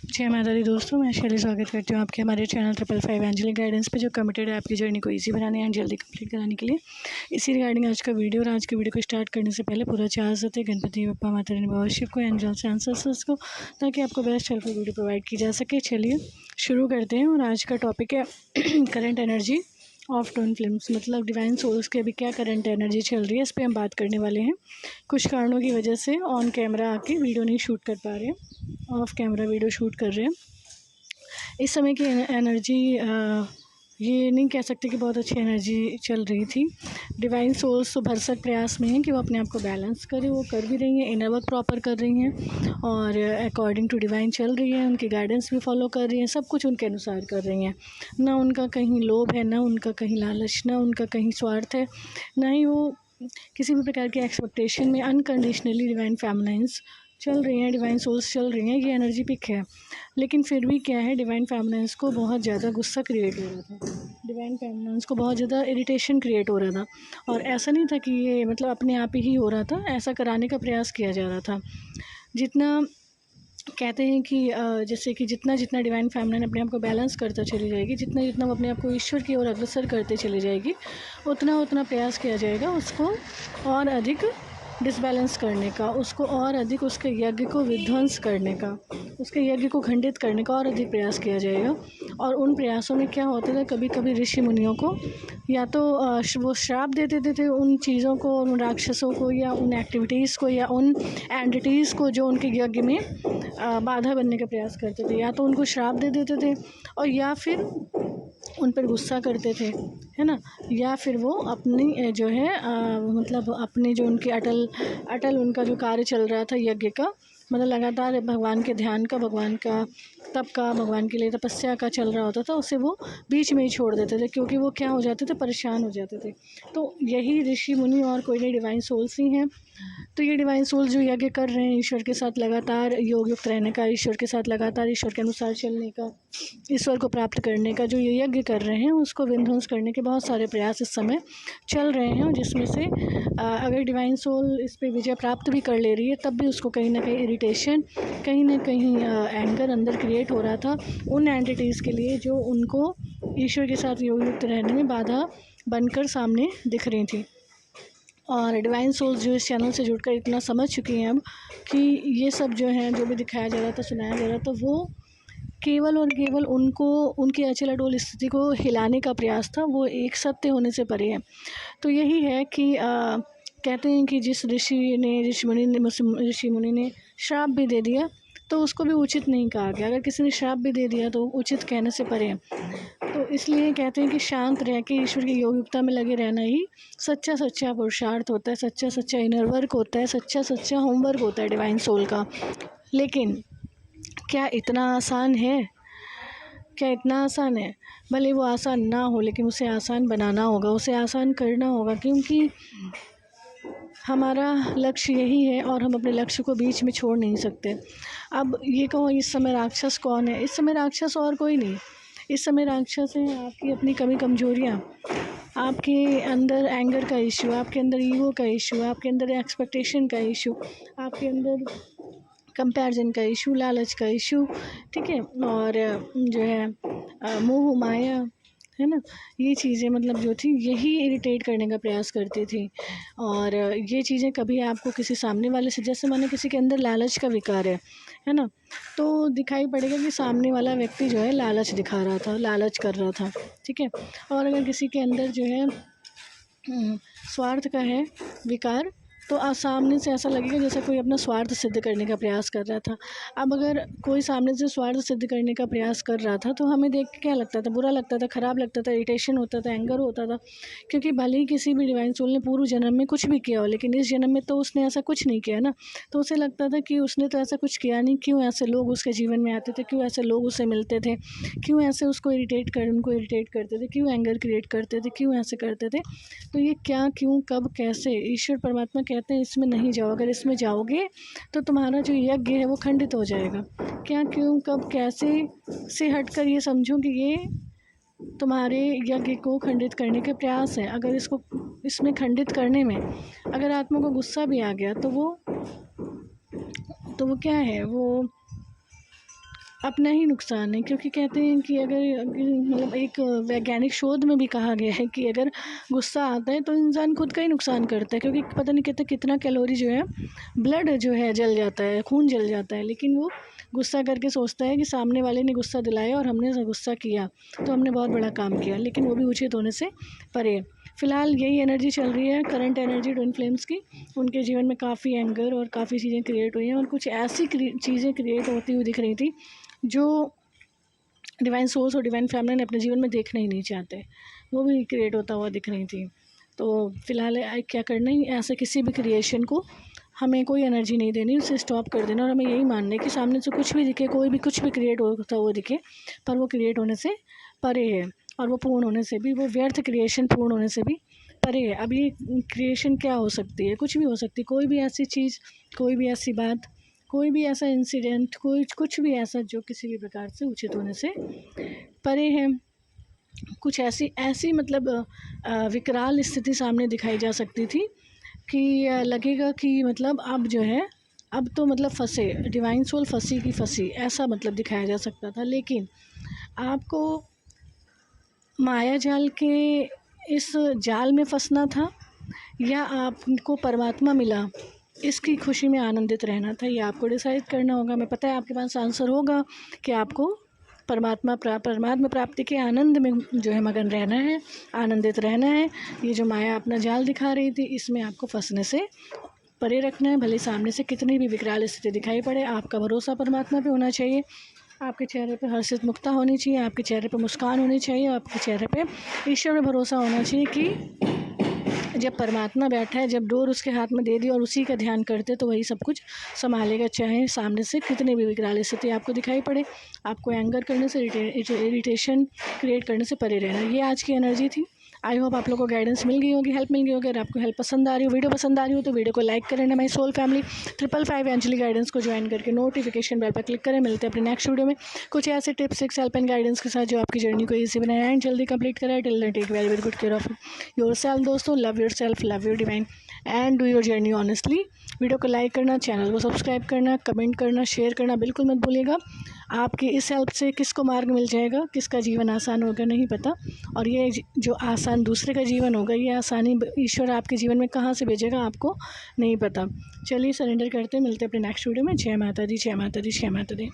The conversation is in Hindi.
जय माता दी दोस्तों, मैं शैली स्वागत करती हूँ आपके हमारे चैनल 555 एंजलिक गाइडेंस पे, जो कमिटेड है आपकी जर्नी को इजी बनाने एंड जल्दी कंप्लीट कराने के लिए। इसी रिगार्डिंग आज का वीडियो, और आज की वीडियो को स्टार्ट करने से पहले पूरा चाहत है गणपति बप्पा माता रानी बाबा शिव को, एंजल्स एंसेस्टर्स को, ताकि आपको बेस्ट हेल्पफुल वीडियो प्रोवाइड की जा सके। चलिए शुरू करते हैं। और आज का टॉपिक है current energy of twin flames, मतलब डिवाइन सोल्स की अभी क्या करंट एनर्जी चल रही है, इस पर हम बात करने वाले हैं। कुछ कारणों की वजह से ऑन कैमरा आके वीडियो नहीं शूट कर पा रहे हैं, ऑफ कैमरा वीडियो शूट कर रहे हैं। इस समय की एनर्जी ये नहीं कह सकते कि बहुत अच्छी एनर्जी चल रही थी। डिवाइन सोल्स तो भरसक प्रयास में हैं कि वो अपने आप को बैलेंस करें, वो कर भी रही हैं, इनर वर्क प्रॉपर कर रही हैं और अकॉर्डिंग टू डिवाइन चल रही हैं, उनकी गाइडेंस भी फॉलो कर रही हैं, सब कुछ उनके अनुसार कर रही हैं। ना उनका कहीं लोभ है, ना उनका कहीं लालच, ना उनका कहीं स्वार्थ है, ना ही वो किसी भी प्रकार की एक्सपेक्टेशन में। अनकंडीशनली डिवाइन फैमिलाइंस चल रही हैं, डिवाइन सोल्स चल रही हैं, ये एनर्जी पिक है। लेकिन फिर भी क्या है, डिवाइन फेमिनिन्स को बहुत ज़्यादा गुस्सा क्रिएट हो रहा था, डिवाइन फेमिनिन्स को बहुत ज़्यादा इरिटेशन क्रिएट हो रहा था। और ऐसा नहीं था कि ये मतलब अपने आप ही हो रहा था, ऐसा कराने का प्रयास किया जा रहा था। जितना कहते हैं कि जैसे कि जितना जितना डिवाइन फेमिनिन अपने आप को बैलेंस करता चली जाएगी, जितना जितना वो अपने आप को ईश्वर की ओर अग्रसर करते चली जाएगी, उतना उतना प्रयास किया जाएगा उसको और अधिक डिसबैलेंस करने का, उसको और अधिक उसके यज्ञ को विध्वंस करने का, उसके यज्ञ को खंडित करने का और अधिक प्रयास किया जाएगा। और उन प्रयासों में क्या होता था, कभी कभी ऋषि मुनियों को या तो वो श्राप दे देते थे उन चीज़ों को, उन राक्षसों को, या उन एक्टिविटीज़ को, या उन एंटिटीज़ को जो उनके यज्ञ में बाधा बनने का प्रयास करते थे। या तो उनको श्राप दे देते थे, और या फिर उन पर गुस्सा करते थे, है ना। या फिर वो अपनी जो है मतलब अपने जो उनके अटल उनका जो कार्य चल रहा था यज्ञ का, मतलब लगातार भगवान के ध्यान का, भगवान का तप का, भगवान के लिए तपस्या का चल रहा होता था, उसे वो बीच में ही छोड़ देते थे, क्योंकि वो क्या हो जाते थे, परेशान हो जाते थे। तो यही ऋषि मुनि और कोई नहीं, डिवाइन सोल्स ही हैं। तो ये डिवाइन सोल्स जो यज्ञ कर रहे हैं, ईश्वर के साथ लगातार योग युक्त रहने का, ईश्वर के साथ लगातार ईश्वर के अनुसार चलने का, ईश्वर को प्राप्त करने का, जो ये यज्ञ कर रहे हैं, उसको विध्वंस करने के बहुत सारे प्रयास इस समय चल रहे हैं। जिसमें से अगर डिवाइन सोल इस पर विजय प्राप्त भी कर ले रही है, तब भी उसको कहीं ना कहीं इरिटेशन, कहीं ना कहीं एंगर अंदर क्रिएट हो रहा था उन एंटिटीज़ के लिए, जो उनको ईश्वर के साथ योग युक्त रहने में बाधा बनकर सामने दिख रही थी। और डिवाइन सोल्स जो इस चैनल से जुड़कर इतना समझ चुकी हैं अब कि ये सब जो है, जो भी दिखाया जा रहा था, सुनाया जा रहा था, वो केवल और केवल उनको उनकी अचल अडोल स्थिति को हिलाने का प्रयास था, वो एक सत्य होने से परे है। तो यही है कि कहते हैं कि जिस ऋषि मुनि ने श्राप भी दे दिया, तो उसको भी उचित नहीं कहा गया। अगर किसी ने श्राप भी दे दिया तो उचित कहने से परे है। तो इसलिए कहते हैं कि शांत रह के ईश्वर की योगयुक्ता में लगे रहना ही सच्चा सच्चा पुरुषार्थ होता है, सच्चा सच्चा इनर वर्क होता है, सच्चा सच्चा होमवर्क होता है डिवाइन सोल का। लेकिन क्या इतना आसान है? क्या इतना आसान है? भले वो आसान ना हो, लेकिन उसे आसान बनाना होगा, उसे आसान करना होगा, क्योंकि हमारा लक्ष्य यही है और हम अपने लक्ष्य को बीच में छोड़ नहीं सकते। अब ये कहो, इस समय राक्षस कौन है? इस समय राक्षस और कोई नहीं, इस समय राक्षस हैं आपकी अपनी कमी कमजोरियाँ, आपके अंदर एंगर का इशू, आपके अंदर ईगो का इशू, आपके अंदर एक्सपेक्टेशन का इशू, आपके अंदर कंपैरिजन का इशू, लालच का इशू, ठीक है। और जो है मोह माया, है ना, ये चीज़ें मतलब जो थी, यही इरिटेट करने का प्रयास करती थी। और ये चीज़ें कभी आपको किसी सामने वाले से, जैसे माने किसी के अंदर लालच का विकार है ना, तो दिखाई पड़ेगा कि सामने वाला व्यक्ति जो है लालच दिखा रहा था, लालच कर रहा था, ठीक है। और अगर किसी के अंदर जो है स्वार्थ का है विकार, तो सामने से ऐसा लगेगा जैसे कोई अपना स्वार्थ सिद्ध करने का प्रयास कर रहा था। अब अगर कोई सामने से स्वार्थ सिद्ध करने का प्रयास कर रहा था, तो हमें देख के क्या लगता था? बुरा लगता था, ख़राब लगता था, इरिटेशन होता था, एंगर होता था। क्योंकि भले ही किसी भी डिवाइन सोल ने पूर्व जन्म में कुछ भी किया हो, लेकिन इस जन्म में तो उसने ऐसा कुछ नहीं किया ना। तो उसे लगता था कि उसने तो ऐसा कुछ किया नहीं, क्यों ऐसे लोग उसके जीवन में आते थे, क्यों ऐसे लोग उसे मिलते थे, क्यों ऐसे उनको इरिटेट करते थे, क्यों एंगर क्रिएट करते थे, क्यों ऐसे करते थे। तो ये क्या, क्यों, कब, कैसे, ईश्वर परमात्मा कहते हैं इसमें नहीं जाओ। अगर इसमें जाओगे तो तुम्हारा जो यज्ञ है वो खंडित हो जाएगा। क्या, क्यों, कब, कैसे से हटकर ये समझो कि ये तुम्हारे यज्ञ को खंडित करने के प्रयास है। अगर इसमें खंडित करने में अगर आत्मा को गुस्सा भी आ गया, तो वो क्या है, वो अपना ही नुकसान है, क्योंकि कहते हैं कि अगर मतलब एक वैज्ञानिक शोध में भी कहा गया है कि अगर गुस्सा आता है तो इंसान खुद का ही नुकसान करता है, क्योंकि पता नहीं कहते कितना कैलोरी जो है, ब्लड जो है जल जाता है, खून जल जाता है, लेकिन वो गुस्सा करके सोचता है कि सामने वाले ने गुस्सा दिलाया और हमने गुस्सा किया तो हमने बहुत बड़ा काम किया, लेकिन वो भी उचित होने से परे है। फ़िलहाल यही एनर्जी चल रही है, करंट एनर्जी ट्विन फ्लेम्स की। उनके जीवन में काफ़ी एंगर और काफ़ी चीज़ें क्रिएट हुई हैं, और कुछ ऐसी चीज़ें क्रिएट होती हुई दिख रही थी जो डिवाइन सोर्स और डिवाइन फैमिली ने अपने जीवन में देखना ही नहीं चाहते, वो भी क्रिएट होता हुआ दिख रही थी। तो फ़िलहाल क्या करना है, ऐसे किसी भी क्रिएशन को हमें कोई एनर्जी नहीं देनी, उसे स्टॉप कर देना, और हमें यही मानना है कि सामने से कुछ भी दिखे, कोई भी कुछ भी क्रिएट होता हुआ दिखे, पर वो क्रिएट होने से परे है, और वो पूर्ण होने से भी, वो व्यर्थ क्रिएशन पूर्ण होने से भी परे है। अब ये क्रिएशन क्या हो सकती है, कुछ भी हो सकती है, कोई भी ऐसी चीज़, कोई भी ऐसी बात, कोई भी ऐसा इंसिडेंट, कोई कुछ भी ऐसा जो किसी भी प्रकार से उचित होने से परे है। कुछ ऐसी ऐसी मतलब विकराल स्थिति सामने दिखाई जा सकती थी कि लगेगा कि मतलब अब जो है, अब तो मतलब फंसे, डिवाइन सोल फंसी की फंसी, ऐसा मतलब दिखाया जा सकता था। लेकिन आपको माया जाल के इस जाल में फंसना था, या आपको परमात्मा मिला इसकी खुशी में आनंदित रहना था, ये आपको डिसाइड करना होगा। मैं पता है आपके पास आंसर होगा कि आपको परमात्मा प्राप्ति के आनंद में जो है मगन रहना है, आनंदित रहना है। ये जो माया अपना जाल दिखा रही थी, इसमें आपको फंसने से परे रखना है। भले सामने से कितनी भी विकराल स्थिति दिखाई पड़े, आपका भरोसा परमात्मा पे होना चाहिए। आपके चेहरे पे हर्षित मुक्ता होनी चाहिए, आपके चेहरे पे मुस्कान होनी चाहिए, आपके चेहरे पे ईश्वर में भरोसा होना चाहिए कि जब परमात्मा बैठा है, जब डोर उसके हाथ में दे दी और उसी का ध्यान करते तो वही सब कुछ संभालेगा। चाहे सामने से कितनी भी विकराल स्थिति आपको दिखाई पड़े, आपको एंगर करने से, इरिटेशन क्रिएट करने से परे रहना। ये आज की एनर्जी थी। आई होप आप लोगों को गाइडेंस मिल गई होगी, हेल्प मिल गई होगी। अगर आपको हेल्प पसंद आ रही हो, वीडियो पसंद आ रही हो, तो वीडियो को लाइक करें। My soul family 555 angel guidance को ज्वाइन करके नोटिफिकेशन बेल पर क्लिक करें। मिलते हैं अपने नेक्स्ट वीडियो में कुछ ऐसे tips, tricks, help and guidance के साथ जो आपकी जर्नी को ईजी बनाए एंड जल्दी कंप्लीट कराए। Till then take very very good care of yourself दोस्तों। Love yourself, love your divine and do your journey honestly. Video को लाइक करना, चैनल को सब्सक्राइब करना, कमेंट करना, शेयर करना बिल्कुल मत भूलिएगा। आपकी इस हेल्प से किसको मार्ग मिल जाएगा, किसका जीवन आसान होगा नहीं पता, और ये जो आसान दूसरे का जीवन होगा, ये आसानी ईश्वर आपके जीवन में कहाँ से भेजेगा आपको नहीं पता। चलिए सरेंडर करते, मिलते हैं अपने नेक्स्ट वीडियो में। जय माता दी, जय माता दी, जय माता दी।